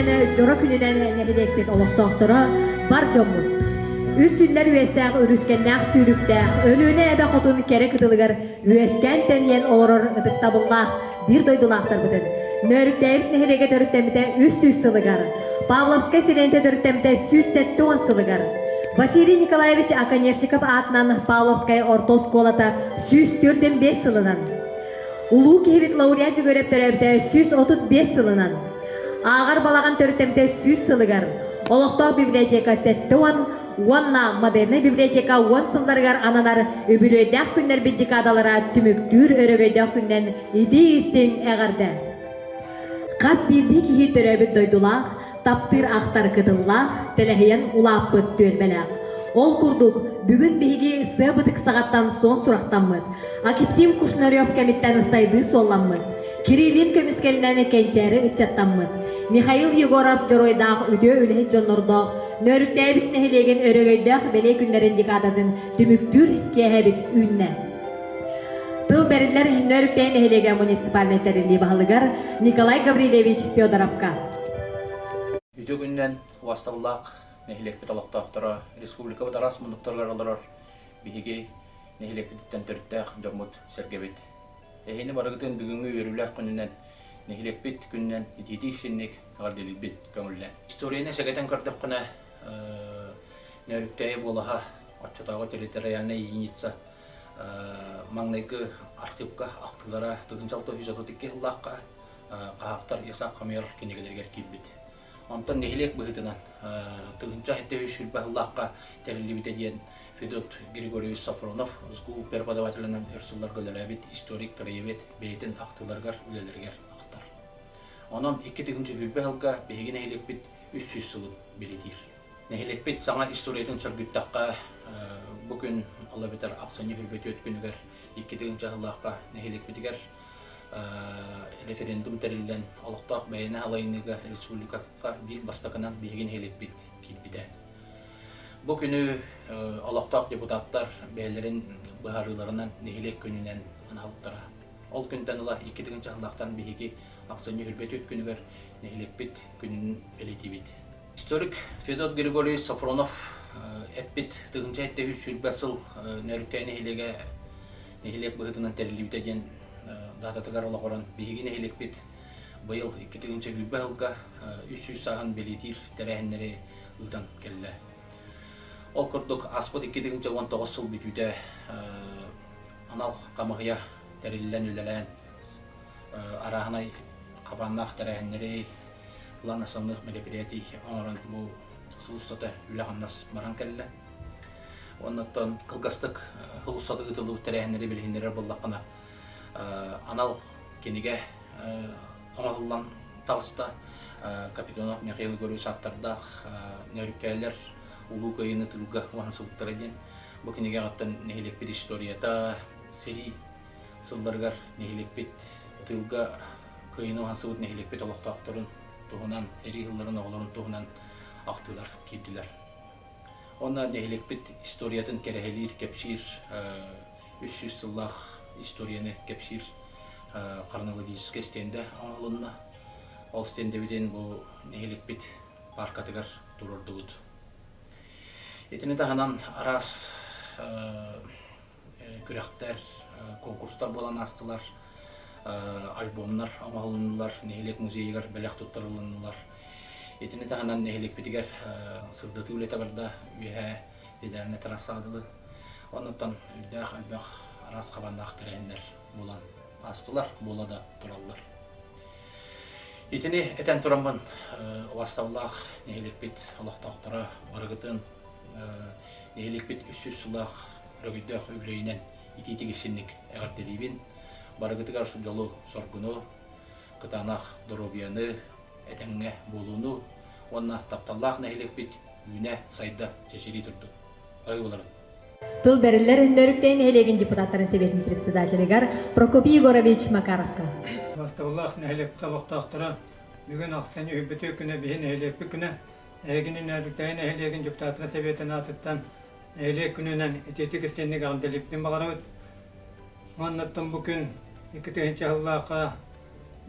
gününden, jora gününden nehilekpet oloqtoqtara bar jommut. Üssüller üestaq ürüskennaq sürüktaq, ölüne ebe xotun kere kıtılgar, üesken tenyen oloror ıdıktabıllaq, bir doydulaqtar bıdın. Nörükdäbit nehilege törüktemite üs sılıgar. Pavlovska silente törüktemite süs-70 sılıgar. Василий Николаевич Аконечников атынан Павловская ортосколата 145 сылынан. Улуу кебит лауреат жүгөреп төрөптө 135 сылынан. Агар балаган төрөптөмтө 100 сылыгар. Олоктоо библиотека сеттуан, уанна модерна библиотека уан сылдаргар ананар өбүлөйдак күннер бит декадалара түмүктүр өрөгөйдак күннен иди истин эгарды. Кас бирди кихи төрөбүт дойдулах, таптыр ақтар кытыллах, телехиен улап быт төнбелек. Ол курдук, бүгін биги сыбытык сағаттан сон сурақтанмыд. Акипсим Кушнарев кемиттен сайды солламмыд. Кириллин көміскелінен кенчәрі үтчаттанмыд. Михаил Егоров жоройдақ үдө үлі жонордақ, нөріктәбіт нәхелеген өрөгөйдақ беле күнлерін декададың түмүктүр кехебит үнне. Тыл бәрілер нөріктәй нәхелеген муниципалитеттерін бағылығар Николай Гаврилевич Федоровка. Үтө күннен уаставыллақ нәхилекпет алақтақтыра республика бадарас мұндықтарғар алырар биһиги нәхилекпеттен төрттәқ жоммут сәргебет. Эхини барығытын бүгінгі өріләқ күнінен нәхилекпет күнінен итиетик сеннек ғарделікбет көңілі. Историяны сәгетен көрдік құна нөріктәйі болаға отчатағы территориальная единица маңнайғы архивка ақтылара 1932 лаққа қағақтар ясақ қамер кенегелергер келбет. Онтан нехилек быһытынан тыгынча хетте хүлбә Аллахка терилибите диен Федот Григорьевич Сафронов узгу преподавателенен өрсуллар гөләрәбит историк краевед бейтен актыларгар үлелергер актар. Онан 2-нче хүлбә халка бегин нехилек бит 300 сылы билетир. Нехилек бит саңа историятын сөргүттәккә бүген Алла битер аксаны хүлбәт өткүнүгәр 2-нче Аллахка нехилек битигәр референдум терилен алықтақ бәйіне алайыныға республикаға бил бастақынан бейген хелеппет келбіде. Бұл күні алықтақ депутаттар бәйлерін бұхарыларынан нехелек күнінен аналықтыра. Ол күнтен ұла 2-нче Аллақтан бейге ақсаны хүрбет өткінігер нехелекпет күнін әлетебет. Историк Федот Григорьевич Сафронов әппет 2-нче сүлбә сыл нөріктәй нехелек бұғытынан тәрілібіде ден дататыгар олағыран бейгіне хелекпет бұйыл 2-нче хүлбә жылға 300 сағын белетир тәрәхінлері ұлдан келді. Ол күрдік аспыд 2-нче 19 сыл бүтуді анал қамығыя тәрелілен үлелән арағынай қабаннақ тәрәхінлері ұлан асамлық мероприятий оңыран бұл сұлыстаты үләғаннас маран келді. Оннаттан қылғастық ұлыстаты ұтылу тәрәхінлері білгендері боллақына анал кенеге оңалылан тағыста Капитонов Михаил Григорьевич аттардақ нөріккәлер улу көйіні тұлға оған сылықтыр еден. Бұл кенеге аттан нехелекпет историята сери сылдарғар нехелекпет тұлға көйіні оған сылыт нехелекпет олықтақтырын тұғынан, әрі ғылларын оғыларын тұғынан ақтылар, кейділер. Онна нехелекпет историятын керехелер, кепшир, 300 сыллақ историяны кепсир қарнологический стенде аңылынна. Ол стенде биден бұл нехелекпет паркатыгар тұрырды бұд. Етіні тағынан арас күректер, конкурстар болан астылар, альбомнар аңылынылар, нехелек музейгар бәлек тұттарылынылар. Етіні тағынан нехелекпетігер сылдыты үлеті барда үйе едеріне тарасадылы. Онықтан үлдәқ, әлбәқ арас қабандақ тірәйіндер болан астылар, болада тұралылар. Етіне әтен тұрамын уаставлақ нехелекпет алақтақтыра барғытын нехелекпет 300 сылақ рөгіддәқ өбілейінен итетегі сеннік әғарделейбен барғытығар жолу соргуну, қытанақ доробияны, әтәңе болуыну, онна тапталлақ нехелекпет үйіне сайда чешері тұрды. Ай оларын. Тыл бәрілер нөріктейін әлеген депутаттарын себетін председателігер Прокопий Егорович Макаровка. Бастығылақ нәхелепті алықтақтыра бүгін ақсаны өйбіті күні бейін нәхелепі күні әгінің нөріктейін әлеген депутаттарын себетін атыттан нәхелек күнінен ететік істенік ағымделіппен бағара өт. Оннаттан бұл күн 2-нче жыллаққа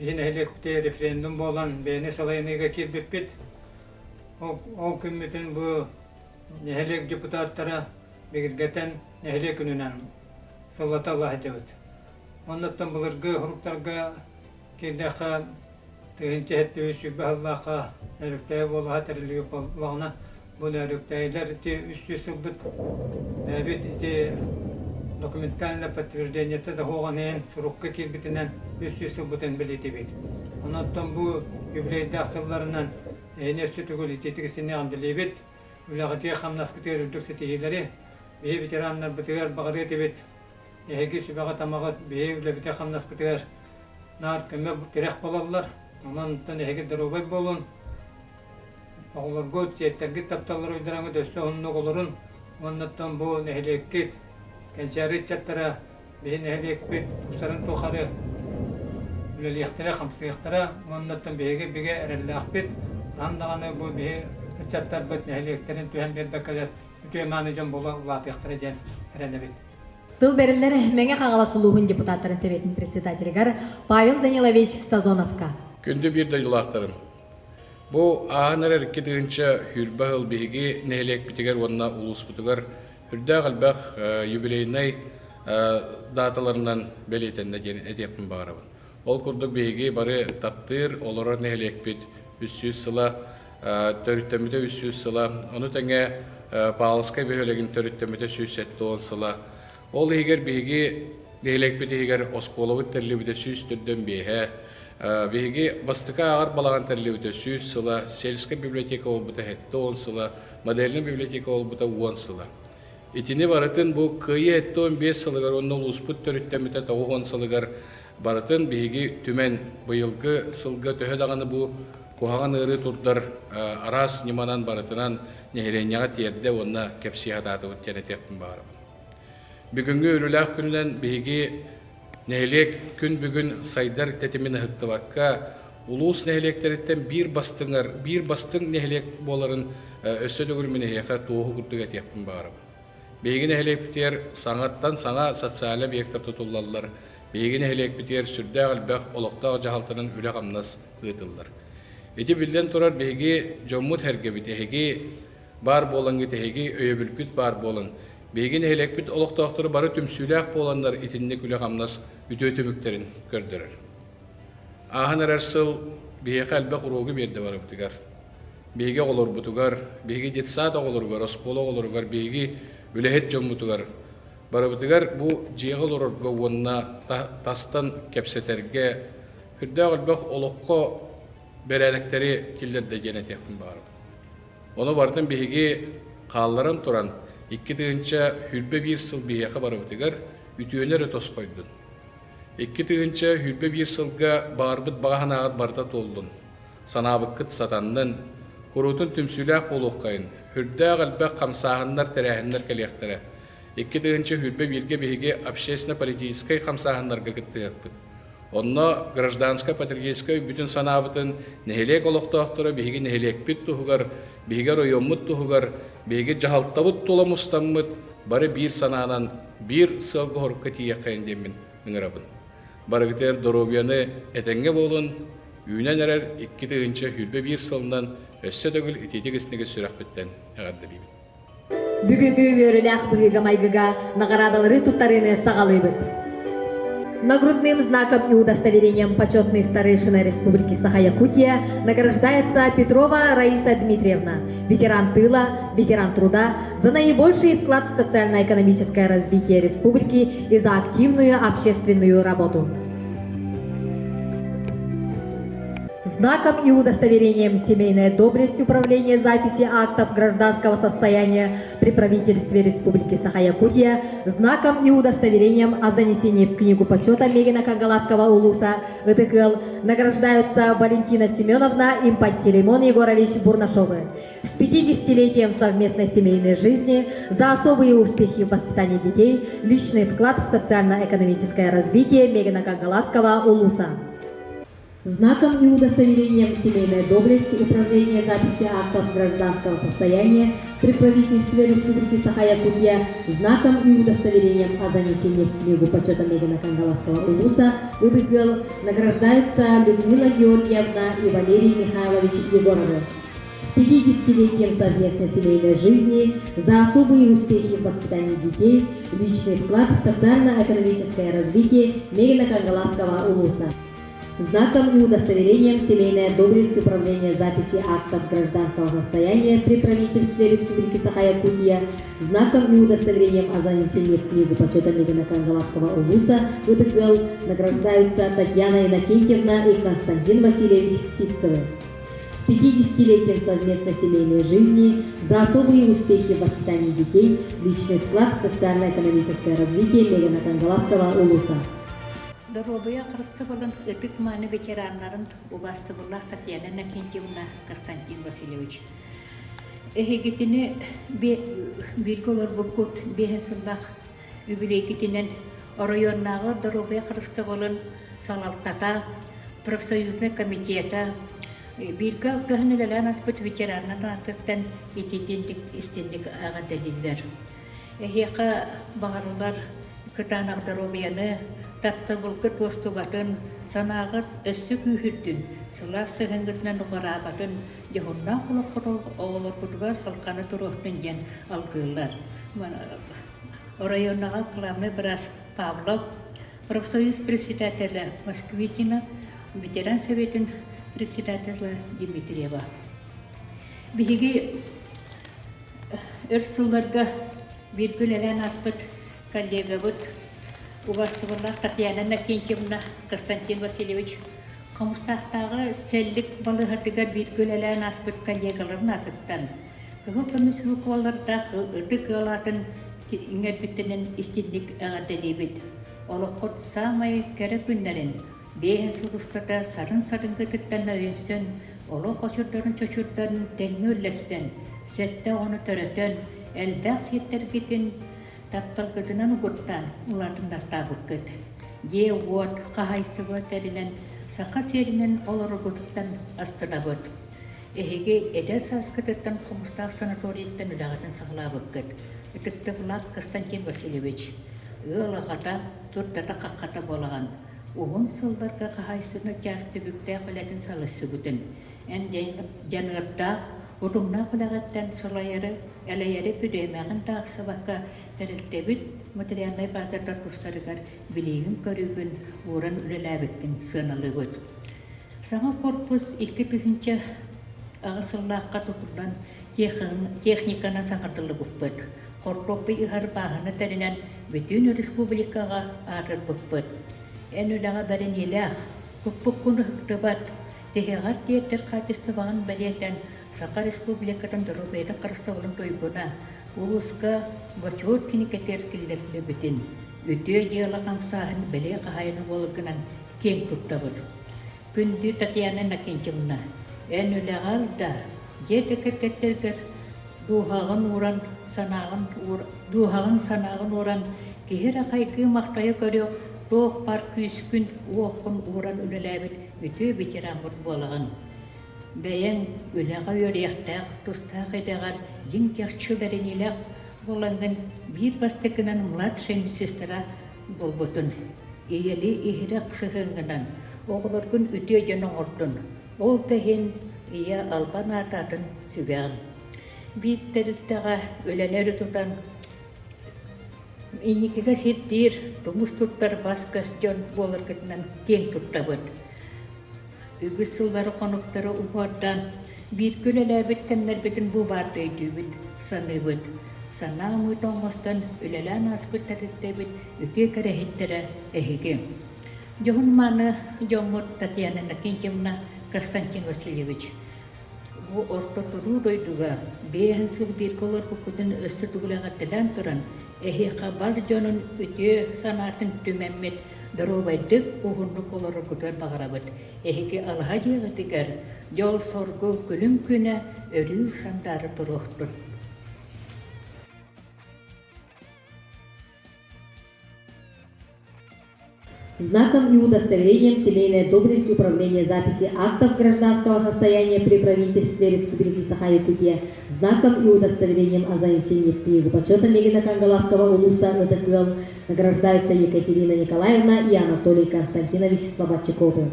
биһин эһиликпите референдум болан бэйне салайыныга кирбиппит. Ол күммүтүн бу эһилик депутаттара бигиргетен эһилик күнүнен сыллата лахжабыт. Оннаттан булыргы хуруктарга кирдеха тыгынча хеттеби сүббахаллаха нөрүктәй болуха терилиги болугана бу нөрүктәйлер те 300 сылбыт бит те документальное подтверждение да хоганен сурукка кирбитинен 300 сылбытын билетебит. Оннаттан бу юбилейде асылларынан энерси түгүл итетигисини андылебит. Улағатия қамнаскытыр үрдік сетегелері, бейі ветераннар бұтығар бағыры етебет, ехеге сүбаға тамағат бейі үләбіте қамнаскытыр нар көмі керек болалар, онан ехеге дұрубай болуын, оғылар год сеттерге тапталар ойдараңы дөсі онын оғылырын, оннаттан бұл нәхелеккет, кәнчәрі чаттара, бейі нәхелекпет, тұсарын тоқары, үләліқтері, қамсығықтары, оннаттан бейге бейге әрәлі ақпет, андағаны бұл бейі чаттар бит нәһилектерин түһән бербекелер үтө маныжан бола улатыктыр ден эренебит. Тыл берилер меңе кагаласылугун депутаттарын советин председателигер Павел Данилович Сазоновка. Күндү бир дайлактарым. Бу аанар эркетигинче хүрбахыл биги нәһилек битигер онна улус бутугар хүрдә галбах юбилейный даталарынан белетенде ден этепин барабын. Ол курдук биги бары таптыр олора нәһилек бит 300 сыла төрүттөмүтө 300 сыла, ону теңе палыска бөлөгүн төрүттөмүтө 170 сыла. Ол егер биги нәһилекпит егер осколовут терлибите 100 түрдөн бейе, биги бастыка агар балаган терлибите 100 сыла, сельская библиотека олбута 10 сыла, модельный библиотека олбута 10 сыла. Итини барытын бу кыйы 15 сылыгар, онно луспут төрүттөмүтө 10 сылыгар барытын биги түмен быйылгы сылга төһө даганы бу Кухаган ыры турдар арас ниманан барытынан нехеренняга тиерде онна кепсиятаты өттенетекпін барым. Бүгінгі өріләқ күнінен бігі нехелек күн бүгін сайдар тетімін ұқтываққа улус нехелектереттен бір бастың нехелек боларын өсі дүгірмін ехеқа туғы күрдігі етекпін барым. Бігі нехелек бітер саңаттан саңа социалы объекттар тұтулалар. Бігі нехелек бітер сүрді ағылбақ олықтағы жағалтының үлі қамнас ұйтылдар. Эти билден турар беги жоммут хергебит эһиги бар болаңгы эһиги өйөбүлкүт бар болан. Беги нехелекбит олоктоктор бары түмсүләк боландар итинне күлө камнас үтөтөмүктерин көрдөрөр. Аханар арсыл беги калбы куругу берди барып тигар. Беги олор бутугар, беги детсада олоргар, оскола олоргар, беги үлехет жоммутугар. Барып тигар бу жегыл орорго вонна тастан кепсетерге хүрдөгөлбөк олокко берәлектері келдерді генет яқын барып. Оны бардын бейге қалларын тұран 2-тігінші хүрбе бір сыл бейеқі барып тігер үтіөнері тос қойдын. 2-тігінші хүрбе бір сылға барбыт баған ағыт барда толдын. Санабыққыт сатандын, құрутын түмсүләқ болуқ қайын, хүрді ағылбәқ қамсағындар тәрәхінлер кәлектері. 2-тігінші хүрбе бірге бейге общественно-политическай қамсағынларға күтті яқпыд. Онно гражданско-патриотической бүтін санабытын нехелек олықтақтыры бейге нехелек бит тұхығар, бейге ройоммыт тұхығар, бейге жағалттабыт толамыстаммыт, бары бір сананан бір сылғы хорыққа тие қайын демін үңірабын. Барығытер доробияны әтенге болын, үйінен әрер 2-тігінші хүрбе бір сылынан өссө дөгіл итетігіснеге сүрақ біттен әғарды бейбін. Бүгінгі өріләқ бұғыға майгыға нағарадалары тұттарыны сағалыбыт. Нагрудным знаком и удостоверением почетной старейшины Республики Саха-Якутия награждается Петрова Раиса Дмитриевна, ветеран тыла, ветеран труда, за наибольший вклад в социально-экономическое развитие республики и за активную общественную работу. Знаком и удостоверением семейная доблесть управления записи актов гражданского состояния при правительстве Республики Саха-Якутия, знаком и удостоверением о занесении в книгу почета Мегина Кангаласского улуса ИТКЛ награждаются Валентина Семеновна и Пантелеймон Егорович Бурнашовы с 50-летием совместной семейной жизни за особые успехи в воспитании детей, личный вклад в социально-экономическое развитие Мегина Кангаласского улуса. Знаком и удостоверением семейной доблести управления записи актов гражданского состояния при правительстве Республики Саха-Якутия, знаком и удостоверением о занесении в книгу почета Мегина Кангаласского улуса УДГЛ награждаются Людмила Георгиевна и Валерий Михайлович Егоровы. С 50-летием совместной семейной жизни за особые успехи в воспитании детей, личный вклад в социально-экономическое развитие Мегина Кангаласского улуса. Знаком и удостоверением семейная доблесть управления записи актов гражданского состояния при правительстве Республики Саха-Якутия, знаком и удостоверением о занесении в книгу почета Мегина Кангаласского улуса УДГЛ награждаются Татьяна Иннокентьевна и Константин Васильевич Сипцевы. С 50-летием совместной семейной жизни за особые успехи в воспитании детей, личный вклад в социально-экономическое развитие Мегина Кангаласского улуса. Дорогая Христовалан, эпик маны ветеранларын убастыбыллах Татьяна Иннокентьевна, Константин Васильевич. Эхегетini bir kolor bukut behensillах юбилейгетинен районнағы Дорогая Христовалан салалтата профсоюзный комитета бирге көхнелелен аспыт ветеранларын артыктан итидендик истендик ага делиллер. Эхеқа бағарылар кытанақ Дорогаяны Tapta bulkut postu batın, sanağıt össü kühürdün, sıla sığıngıtına nukara batın, yahunna kulak kutu oğulur kutugar salkanı turuhtun jen algılar. Orayonnağa kılamlı biraz Pavlov, Profsoyuz председателя Москвитина, ветеран советин председателя Дмитриева. Биги örsüllerge bir gülelen aspıt kollega bud, Убастыбыллах Татьяна Иннокентьевна, Константин Васильевич, Комустахтағы сәллік балығырдығар бір көлелән аспыт коллегаларын атыттан. Кығы көміс мұқуаларда ұдық алатын иңер біттінен істендік әғаделебет. Олыққыт самай кәрі күннерін, бейін сұғыстада сарын-сарын күтіттен өйінсін, олық очырдарын тәңі өлләстен, сәтті оны төрөтен, әлдәқ сеттер кетін, Таптал кытынан угуттан улардың дартабык кыт. Е уот, қағайсты бұт әрінен, сақа серінен олар угуттан астына бұт. Эхеге эдер сас кытыттан құмыстақ санаториеттен үлағатын сағылабык кыт. Үтікті бұлақ Константин Васильевич. Ұлағата, тұрдата қаққата болаған. Уғын сылдарға қағайсыны жасты бүкті қылатын салысы бұтын. Ән жанырдақ, Удумна кулағаттан солайыры, әлайыры бүдемәғін тағысы баққа тәрілтебіт материалнай базардар күфсарығар білейгін көрігін орын үлеләбіккін сыналы бұд. Саңа корпус ilki түхінші ағысыллаққа тұқырдан техниканан саңғатылы бұқпыд. Қорпопы ұғар бағыны тәрінен бүтін республикаға арыр бұқпыд. Ән үліға бәрін еләқ, күппік күні хүкті бад, техеғар тиеттер қачысты бағын бәлектен Сақа республикадан Дорогаяда Қарыстауылын тойгуна, улуска бачуот кini кетер киллерлі бітін. Өте дияла қамсағын бәле қағайыны болығынан кен тұттабыд. Күнді Татьяна Иннокентьевна, ән өліғал да, еті кіркеттергер дуғағын санағын оран, кехер қайқы мақтайы көрек, тоқ бар күйіскін оқын оран өліләбіт, өте ветеранғыр болығын. Бәйін өліға өрияқтақ, тұстақ едеғар, ең кәқчі бәрінелек болаңын бір бастықынан младший медсестра болбытын. Иелі ихірі қысығыңынан, оғылыр күн үте жының ұрттын. Ол тәхен ия албан ататын сүгәғын. Бір тәріттіға өләлері тұтан, инекеге хеттер, тұмыс тұттар бас көстен болыр күтінен кен тұттабыд. Үгіз сыллары қонықтары ұпардан бір көлеләбіт кәннер бітін бұ барды өйдібіт, саны бұд. Сана ұмыт оңғыстан өлелән аспыт тәріттебіт, үке кәрәхеттері әхеге. Жоғын маны Жоммут Татьяна Иннокентьевна, Константин Васильевич. Бұ орта тұру дойдуға, бейін сыл бір колыр бұқытын өссі тұғылаға тілән тұран, әхеқа бар жонын өте санатын түмәммет, Дорогайдык уғынды колоры күтер бағарабыд. Эхеге алға жеғытығар, жол сорғы күлім күні өрі сандары тұрықтыр. Знаком и удостоверением семейная доблесть управления записи актов гражданского состояния при правительстве Республики Саха-Якутия, знаком и удостоверением о занесении в книгу почета Мегино-Кангаласского улуса НТКЛ награждаются Екатерина Николаевна и Анатолий Константинович Слободчиковы.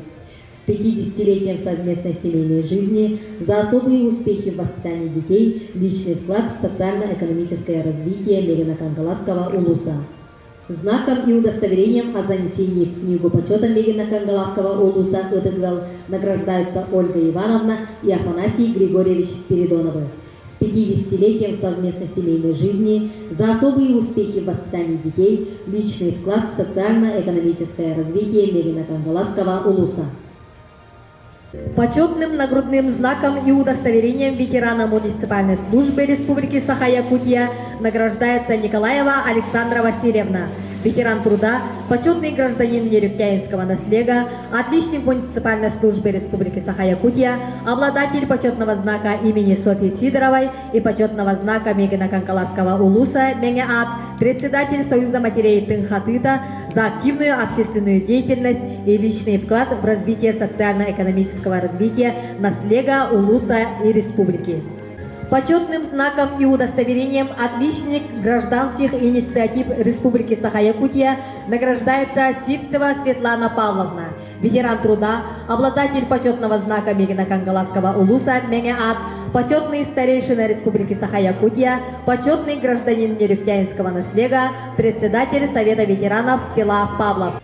С 50-летием совместной семейной жизни за особые успехи в воспитании детей, личный вклад в социально-экономическое развитие Мегино-Кангаласского улуса. Знаком и удостоверением о занесении в книгу почета Мегино-Кангаласского улуса НТКЛ награждаются Ольга Ивановна и Афанасий Григорьевич Спиридоновы. С 50-летием совместной семейной жизни за особые успехи в воспитании детей, личный вклад в социально-экономическое развитие Мегино-Кангаласского улуса. Почетным нагрудным знаком и удостоверением ветерана муниципальной службы Республики Саха-Якутия награждается Николаева Александра Васильевна, ветеран труда, почетный гражданин Нерюктяинского наслега, отличник муниципальной службы Республики Саха-Якутия, обладатель почетного знака имени Софьи Сидоровой и почетного знака Мегино-Кангаласского улуса Меҥеат, председатель Союза матерей Тынхатыта за активную общественную деятельность и личный вклад в развитие социально-экономического развития наслега улуса и республики. Почетным знаком и удостоверением отличник гражданских инициатив Республики Саха-Якутия награждается Сивцева Светлана Павловна, ветеран труда, обладатель почетного знака Мегино-Кангаласского улуса Меҥеат, почетный старейшина Республики Саха-Якутия, почетный гражданин Нерюктяинского наслега, председатель Совета ветеранов села Павловск.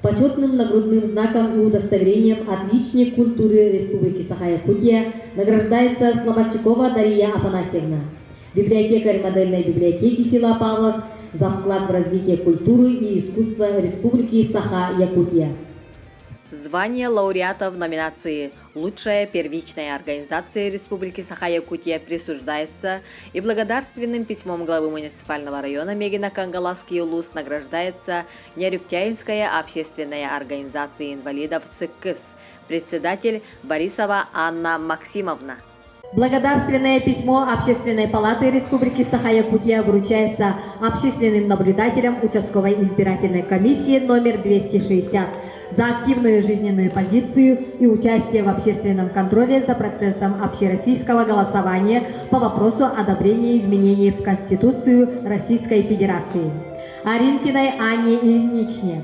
Почетным нагрудным знаком и удостоверением отличник культуры Республики Саха-Якутия награждается Слободчикова Дарья Афанасьевна, библиотекарь модельной библиотеки села Павловск за вклад в развитие культуры и искусства Республики Саха-Якутия. Звание лауреата в номинации «Лучшая первичная организация Республики Саха-Якутия» присуждается и благодарственным письмом главы муниципального района Мегино-Кангаласский улус награждается Нерюктяинская общественная организация инвалидов СКС, председатель Борисова Анна Максимовна. Благодарственное письмо Общественной палаты Республики Саха-Якутия вручается общественным наблюдателям участковой избирательной комиссии номер 260 за активную жизненную позицию и участие в общественном контроле за процессом общероссийского голосования по вопросу одобрения изменений в Конституцию Российской Федерации. Аринкиной Анне Ильиничне,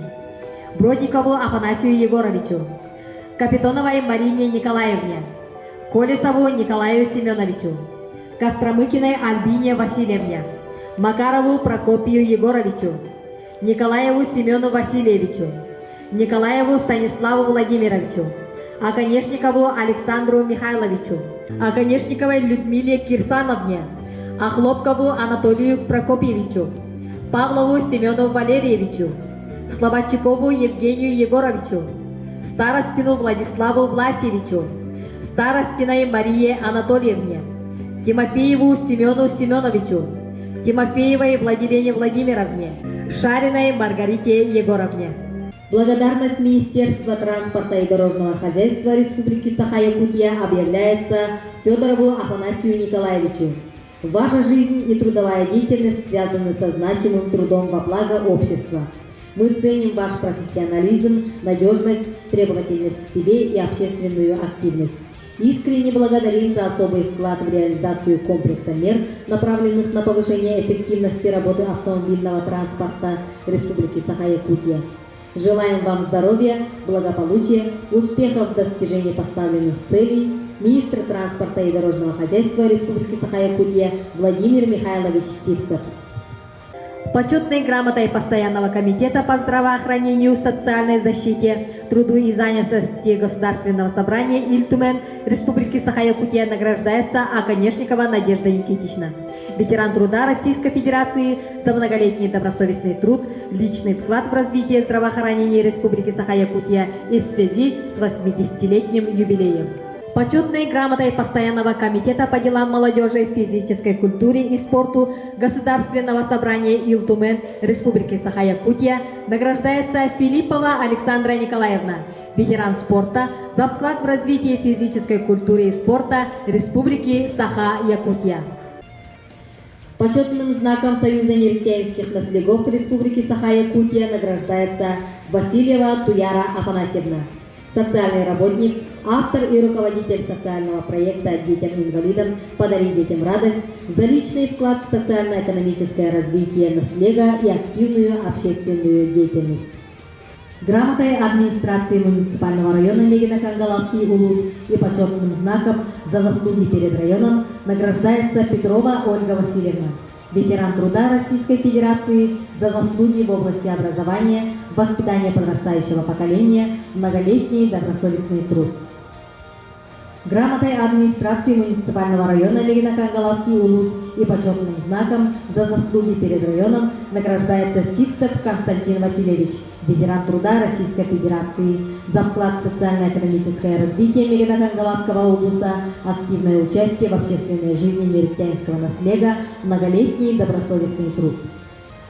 Бродникову Афанасию Егоровичу, Капитоновой Марине Николаевне, Колесову Николаю Семеновичу, Костромыкиной Альбине Васильевне, Макарову Прокопию Егоровичу, Николаеву Семену Васильевичу, Николаеву Станиславу Владимировичу, Оконешникову Александру Михайловичу, Оконешниковой Людмиле Кирсановне, Охлопкову Анатолию Прокопьевичу, Павлову Семену Валерьевичу, Слободчикову Евгению Егоровичу, Старостину Владиславу Власевичу, Старостиной Марии Анатольевне, Тимофееву Семену Семеновичу, Тимофеевой Владилене Владимировне, Шариной Маргарите Егоровне. Благодарность Министерства транспорта и дорожного хозяйства Республики Саха-Якутия объявляется Федорову Афанасию Николаевичу. Ваша жизнь и трудовая деятельность связаны со значимым трудом во благо общества. Мы ценим ваш профессионализм, надежность, требовательность к себе и общественную активность. Искренне благодарим за особый вклад в реализацию комплекса мер, направленных на повышение эффективности работы автомобильного транспорта Республики Саха-Якутия. Желаем вам здоровья, благополучия, успехов в достижении поставленных целей. Министр транспорта и дорожного хозяйства Республики Саха-Якутия Владимир Михайлович Сивцев. Почетной грамотой Постоянного комитета по здравоохранению, социальной защите, труду и занятости Государственного собрания Ильтумен Республики Саха-Якутия награждается Оконешникова Надежда Никитична, ветеран труда Российской Федерации за многолетний добросовестный труд, личный вклад в развитие здравоохранения Республики Саха-Якутия и в связи с 80-летним юбилеем. Почетной грамотой Постоянного комитета по делам молодежи, физической культуре и спорту Государственного собрания Илтумен Республики Саха-Якутия награждается Филиппова Александра Николаевна, ветеран спорта за вклад в развитие физической культуры и спорта Республики Саха-Якутия. Почетным знаком Союза нерегтяинских наследников Республики Саха-Якутия награждается Васильева Туяра Афанасьевна, социальный работник, автор и руководитель социального проекта «Детям-инвалидам. Подари детям радость» за личный вклад в социально-экономическое развитие наследия и активную общественную деятельность. Грамотой администрации муниципального района Мегино-Кангаласский улус и почетным знаком за заслуги перед районом награждается Петрова Ольга Васильевна, ветеран труда Российской Федерации за заслуги в области образования, воспитания подрастающего поколения, многолетний добросовестный труд. Грамотой администрации муниципального района Мегино-Кангаласский улус и почетным знаком за заслуги перед районом награждается Сикстов Константин Васильевич, ветеран труда Российской Федерации, за вклад в социально-экономическое развитие Мегино-Кангаласского улуса, активное участие в общественной жизни нерегтяинского наследия, многолетний добросовестный труд.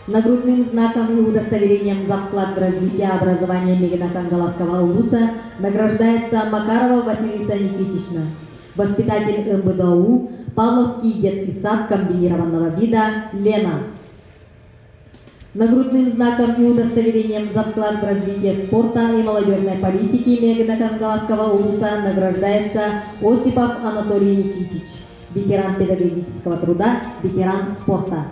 Нагрудным знаком и удостоверением за вклад в развитие образования Мегино-Кангаласского улуса награждается Макарова Василиса Никитична, воспитатель МВДУ, Павловский детский сад комбинированного вида «Лена». Нагрудным знаком и удостоверением за вклад в развитие спорта и молодежной политики Мегино-Кангаласского улуса награждается Осипов Анатолий Никитич, ветеран педагогического труда, ветеран спорта.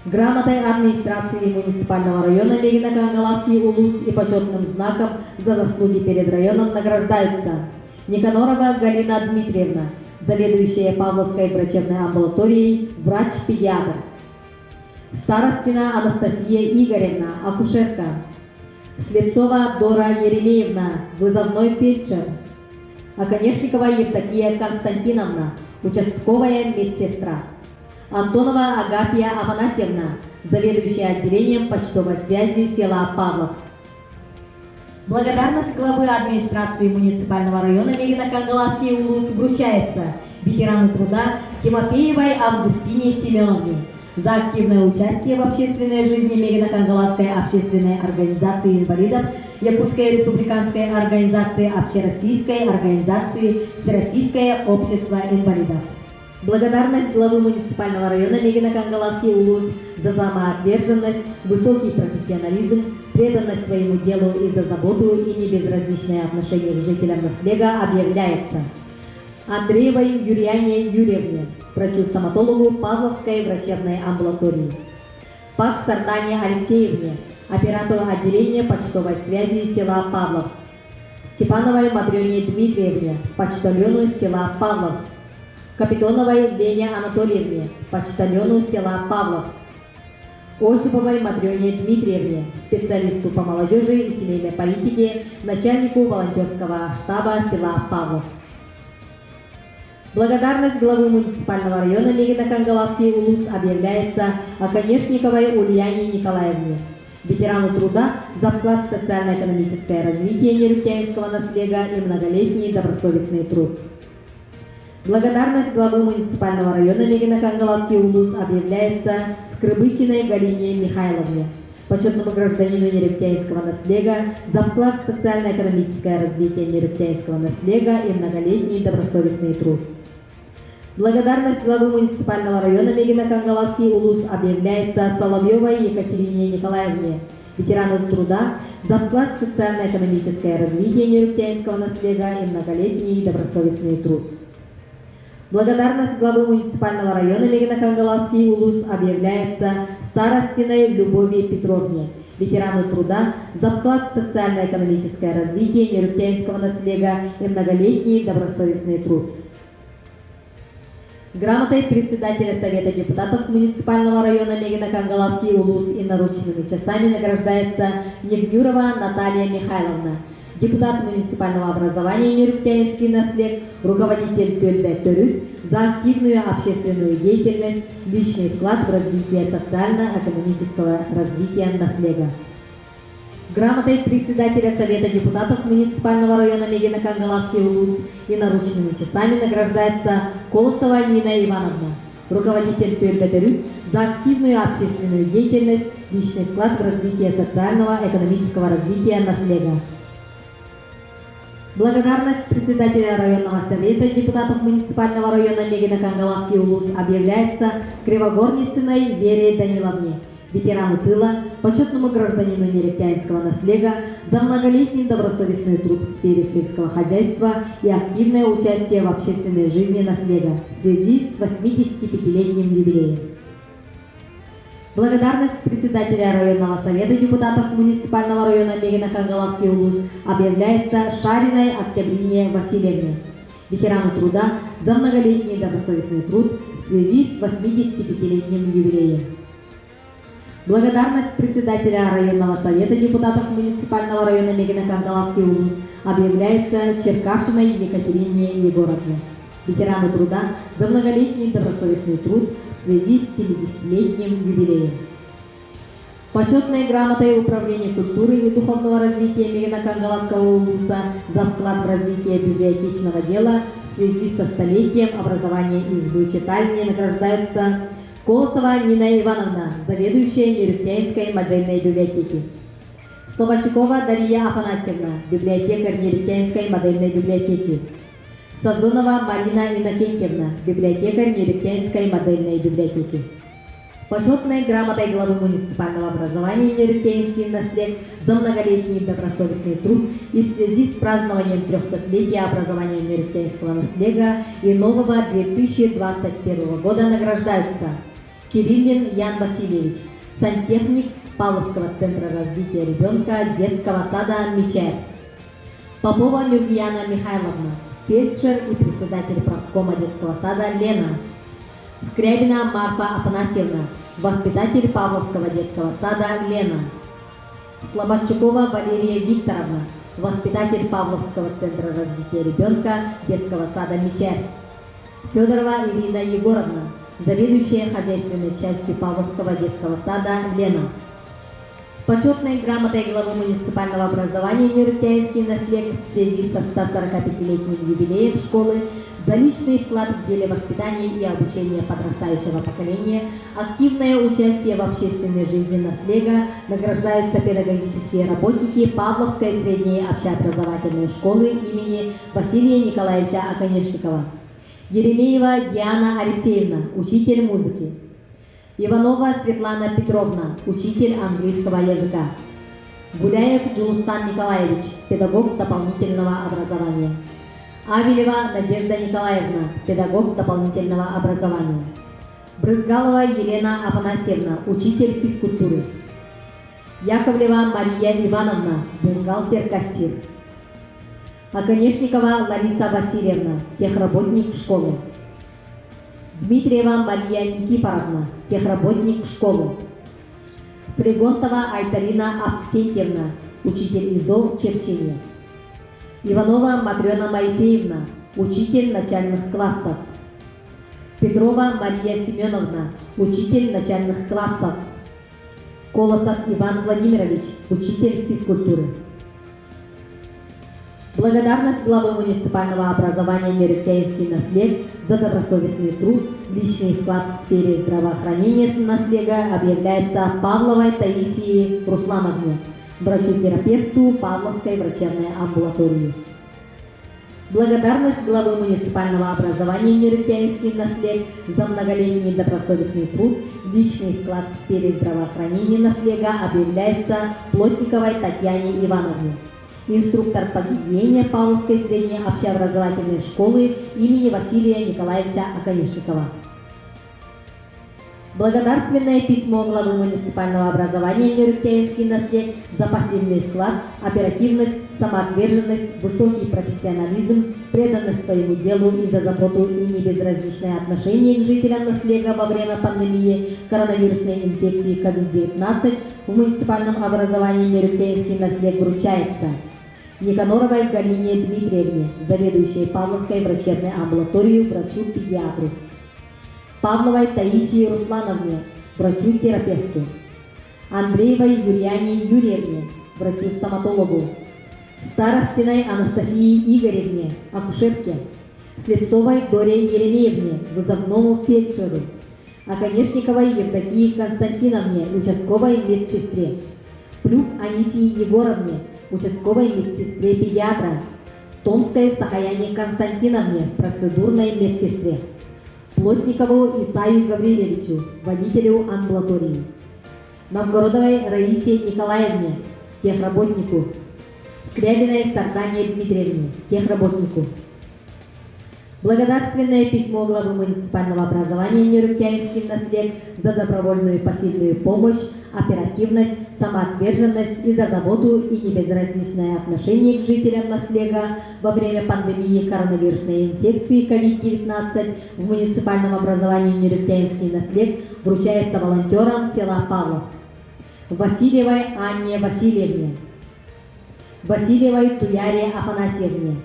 Грамотой администрации муниципального района Мегино-Кангаласский улус и почетным знаком за заслуги перед районом награждаются Никанорова Галина Дмитриевна, заведующая Павловской врачебной амбулаторией, врач-педиатр; Старостина Анастасия Игоревна, акушерка; Слепцова Дора Еремеевна, вызовной фельдшер; Оконечникова Евдокия Константиновна, участковая медсестра; Антонова Агафья Афанасьевна, заведующая отделением почтовой связи села Павловск. Благодарность главы администрации муниципального района Мегино-Кангаласский улус вручается ветерану труда Тимофеевой Августине Семеновне за активное участие в общественной жизни Мегино-Кангаласской общественной организации инвалидов, Якутской республиканской организации, Общероссийской организации, Всероссийское общество инвалидов. Благодарность главы муниципального района Мегино-Кангаласский улус за самоотверженность, высокий профессионализм, преданность своему делу и за заботу и небезразличное отношение к жителям наследия объявляется Андреевой Юрияне Юрьевне, врачу-стоматологу Павловской врачебной амбулатории; Пак Сардане Алексеевне, оператору отделения почтовой связи села Павловск; Степановой Матрёне Дмитриевне, почтальону села Павловск; Капитоновой Лене Анатольевне, почтальону села Павловск; Осиповой Матрёне Дмитриевне, специалисту по молодежи и семейной политике, начальнику волонтерского штаба села Павловск. Благодарность главы муниципального района Мегино-Кангаласский улус объявляется Оконечниковой Ульяне Николаевне, ветерану труда за вклад в социально-экономическое развитие нерегтяинского наследия и многолетний добросовестный труд. Благодарность главы муниципального района Мегино-Кангаласский улус объявляется Скрыбыкиной Галине Михайловне, почетному гражданину нерегтяинского наследия за вклад в социально-экономическое развитие нерегтяинского наследия и многолетний добросовестный труд. Благодарность главы муниципального района Мегино-Кангаласский улус объявляется Соловьевой Екатерине Николаевне, ветерану труда за вклад в социально-экономическое развитие нерегтяинского наследия и многолетний добросовестный труд. Благодарность главы муниципального района Мегино-Кангаласский улус объявляется Старостиной Любови Петровне, ветерану труда за вклад в социально-экономическое развитие нерегтяинского наследия и многолетний добросовестный труд. Грамотой председателя Совета депутатов муниципального района Мегино-Кангаласский улус и наручными часами награждается Невнюрова Наталья Михайловна, депутат муниципального образования нерегтяинский наслед, руководитель Төлбе Төрүт за активную общественную деятельность, личный вклад в развитие социально-экономического развития наследия. Грамотой председателя Совета депутатов муниципального района Мегино-Кангаласский улус и наручными часами награждается Колосова Нина Ивановна, руководитель Төлбе Төрүт за активную общественную деятельность, личный вклад в развитие социального экономического развития наследия. Благодарность председателя районного совета депутатов муниципального района Мегина Кангаласский улус объявляется Кривогорницыной Вере Даниловне, ветерану тыла, почетному гражданину Нерехтянского наслега за многолетний добросовестный труд в сфере сельского хозяйства и активное участие в общественной жизни наслега в связи с 85-летним юбилеем. Благодарность председателя районного совета депутатов муниципального района Мегина Кангаласский улус объявляется Шариной Октябрине Васильевне, ветерану труда за многолетний добросовестный труд в связи с 85-летним юбилеем. Благодарность председателя районного совета депутатов муниципального района Мегина Кангаласский улус объявляется Черкашиной Екатерине Егоровне, ветерану труда за многолетний добросовестный труд в связи с 70-летним юбилеем. Почетной грамотой Управления культуры и духовного развития Мегина Кангаласского улуса за вклад в развитие библиотечного дела в связи со столетием образования избы читальни награждаются Колосова Нина Ивановна, заведующая Нерехтянской модельной библиотеки; Словачкова Дарья Афанасьевна, библиотекарь Нерехтянской модельной библиотеки; Сазонова Марина Иннокентьевна, библиотекарь Нерехтянской модельной библиотеки. Почетной грамотой главы муниципального образования Нерехтянский наслед за многолетний добросовестный труд и в связи с празднованием 300-летия образования Нерехтянского наслега и нового 2021 года награждаются Кириллин Ян Васильевич, сантехник Павловского центра развития ребенка детского сада «Мечерь», Попова Людмила Михайловна, фельдшер и председатель правкома детского сада «Лена», Скрябина Марфа Афанасьевна, воспитатель Павловского детского сада «Лена», Слободчукова Валерия Викторовна, воспитатель Павловского центра развития ребенка детского сада «Мечерь», Федорова Ирина Егоровна, заведующая хозяйственной частью Павловского детского сада «Лена». Почетной грамотой главы муниципального образования Нерехтянский наслед в связи со 145-летним юбилеем школы за личный вклад в деле воспитания и обучения подрастающего поколения, активное участие в общественной жизни наслега награждаются педагогические работники Павловской средней общеобразовательной школы имени Василия Николаевича Оконечникова. Еремеева Диана Алексеевна, учитель музыки; Иванова Светлана Петровна, учитель английского языка; Гуляев Джулустан Николаевич, педагог дополнительного образования; Авелева Надежда Николаевна, педагог дополнительного образования; Брызгалова Елена Афанасьевна, учитель физкультуры; Яковлева Мария Ивановна, бухгалтер-кассир; Оконечникова Лариса Васильевна, техработник школы; Дмитриева Мария Никифоровна, техработник школы; Фригонтова Айталина Авксентьевна, учитель ИЗО черчения; Иванова Матрена Моисеевна, учитель начальных классов; Петрова Мария Семеновна, учитель начальных классов; Колосов Иван Владимирович, учитель физкультуры. Благодарность главы муниципального образования Нерехтянский наслед за добросовестный труд, личный вклад в сфере здравоохранения наслега объявляется Павловой Таисии Руслановне, врачу-терапевту Павловской врачебной амбулатории. Благодарность главы муниципального образования Нерехтянский наслед за многолетний добросовестный труд, личный вклад в сфере здравоохранения наслега объявляется Плотниковой Татьяне Ивановне, инструктор по гигиене Павловской средней общеобразовательной школы имени Василия Николаевича Оконечникова. Благодарственное письмо главы муниципального образования Нерехтянский наслед за пассивный вклад, оперативность, самоотверженность, высокий профессионализм, преданность своему делу и за заботу и небезразличное отношение к жителям наслега во время пандемии коронавирусной инфекции COVID-19 в муниципальном образовании Нерехтянский наслед вручается Никаноровой Галине Дмитриевне, заведующей Павловской врачебной амбулаторией, врачу-педиатру; Павловой Таисии Руслановне, врачу-терапевту; Андреевой Юлиане Юрьевне, врачу-стоматологу; Старостиной Анастасии Игоревне, акушерке; Слепцовой Доре Еремеевне, вызовному фельдшеру; Оконечниковой Евдокии Константиновне, участковой медсестре; Плюк Анисии Егоровне, участковой медсестре-педиатра; Томской Сахаяне Константиновне, процедурной медсестре. Плотникову Исаю Гаврилевичу, водителю амбулатории. Новгородовой Раисе Николаевне, техработнику. Скрябиной Сардане Дмитриевне, техработнику. Благодарственное письмо главы муниципального образования Нерюктянский наслед за добровольную пассивную помощь, оперативность, самоотверженность и за заботу и небезразличное отношение к жителям наслега во время пандемии коронавирусной инфекции COVID-19 в муниципальном образовании Нерюктянский наслед вручается волонтерам села Павловск. Васильевой Анне Васильевне, Васильевой Туяре Афанасьевне,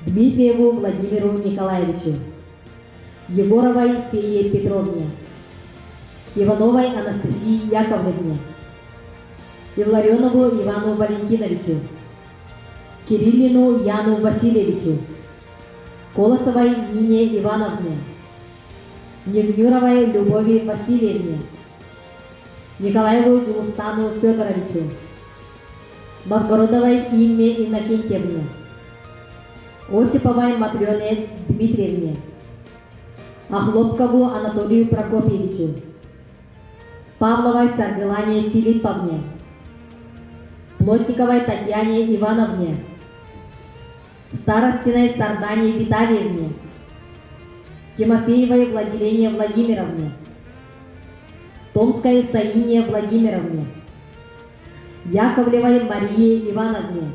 Дмитриеву Владимиру Николаевичу, Егоровой Фее Петровне, Ивановой Анастасии Яковлевне, Илларионову Ивану Валентиновичу, Кириллину Яну Васильевичу, Колосовой Нине Ивановне, Невнюровой Любови Васильевне, Николаеву Джулустану Федоровичу, Новгородовой Инне Иннокентьевне, Осиповой Матрёне Дмитриевне, Охлопкову Анатолию Прокопьевичу, Павловой Саргелане Филипповне, Плотниковой Татьяне Ивановне, Старостиной Сардане Витальевне, Тимофеевой Владилене Владимировне, Томской Саине Владимировне, Яковлевой Марии Ивановне,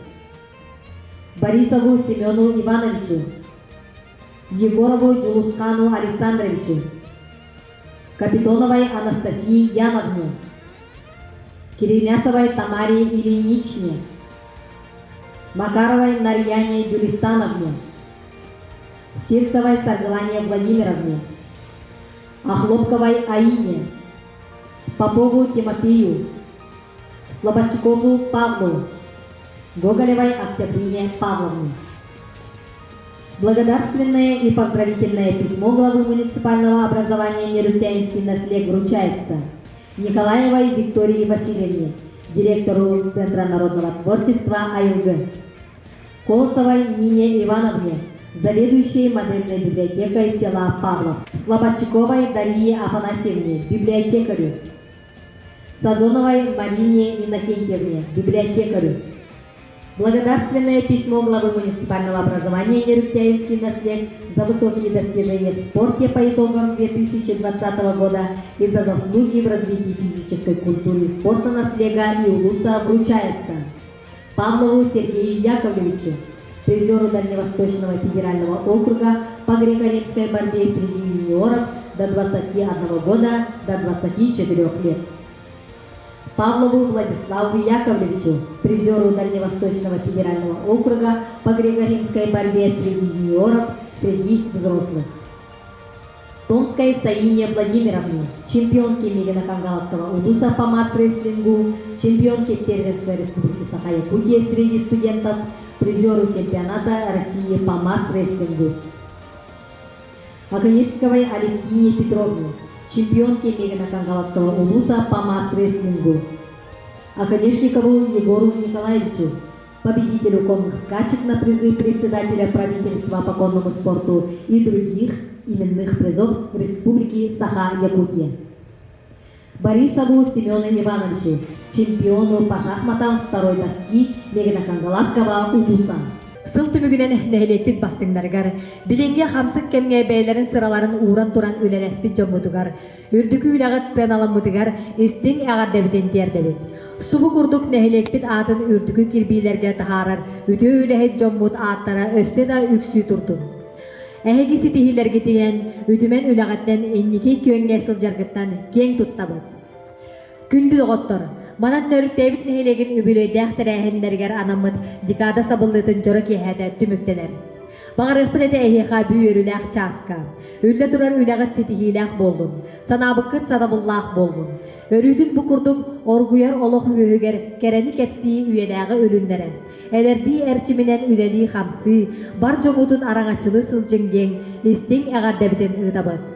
Борисову Семену Ивановичу, Егорову Джулускану Александровичу, Капитоновой Анастасии Яновне, Кирилясовой Тамаре Ильиничне, Макаровой Нарьяне Дюлистановне, Сельцевой Саргелане Владимировне, Охлопковой Аине, Попову Тимофею, Слободчикову Павлу, Гоголевой Октябрине Павловне. Благодарственное и поздравительное письмо главы муниципального образования Нерюктянский наслед вручается Николаевой Виктории Васильевне, директору Центра народного творчества АИЛГ, Колосовой Нине Ивановне, заведующей модельной библиотекой села Павловск, Слободчиковой Дарье Афанасьевне, библиотекарю, Сазоновой Марине Иннокентьевне, библиотекарю. Благодарственное письмо главы муниципального образования Нерюктянский наслед за высокие достижения в спорте по итогам 2020 года и за заслуги в развитии физической культуры и спорта наслега и улуса вручается Павлову Сергею Яковлевичу, призеру Дальневосточного федерального округа по греко-римской борьбе среди юниоров до 21 года до 24 лет. Павлову Владиславу Яковлевичу, призеру Дальневосточного федерального округа по греко-римской борьбе среди юниоров, среди взрослых. Томской Саине Владимировне, чемпионке Мегино-Кангалского улуса по масс-рестлингу, чемпионке первенства Республики Саха-Якутия среди студентов, призеру чемпионата России по масс-рестлингу. Огнешниковой Алевтине Петровне, чемпионке Мегино-Кангалского улуса по масс-рестлингу. Оконечникову Егору Николаевичу, победителю конных скачек на призы председателя правительства по конному спорту и других именных призов Республики Саха-Якутия. Борисову Семену Ивановичу, чемпиону по шахматам второй доски Мегино-Кангалского улуса. Сыл түмүгүнен нәһилекпит бастыңдаргар, биленге хамсык кемге бәйләрен сыраларын уран туран үлеләспит жоммутугар, үрдүкү үләгат сыналаммутугар, истиң әгар дәбитен тердебит. Субу курдук нәһилекпит атын үрдүкү кирбилерге тахарар, үтө үләһет жоммут аттара өссө да үксү турдун. Әһеги ситихилерге тиен, үтүмен үләгаттен энники күйеңге сылжаргыттан кең туттабыт. Күндү доғоттор, манат нөрүктәбит нәһилеген үбүлөйдәк тәрәһендәргәр анамыт дикада сабыллытын жора киһәтә түмүктенер. Бағарыqпыт әтә әһиха бүйөрүләк часка. Үллә турар үләгат ситихиләк болдун. Санабыккыт садабыллах болдун. Өрүдүн бу курдук оргуяр олох үһүгер кәрәни кәпси үеләгы өлүндәре. Әләрди әрчименен үләли хамсы, бар жоңутун араңачылы сылжыңден, истең әгәрдәбитен ыдабыт.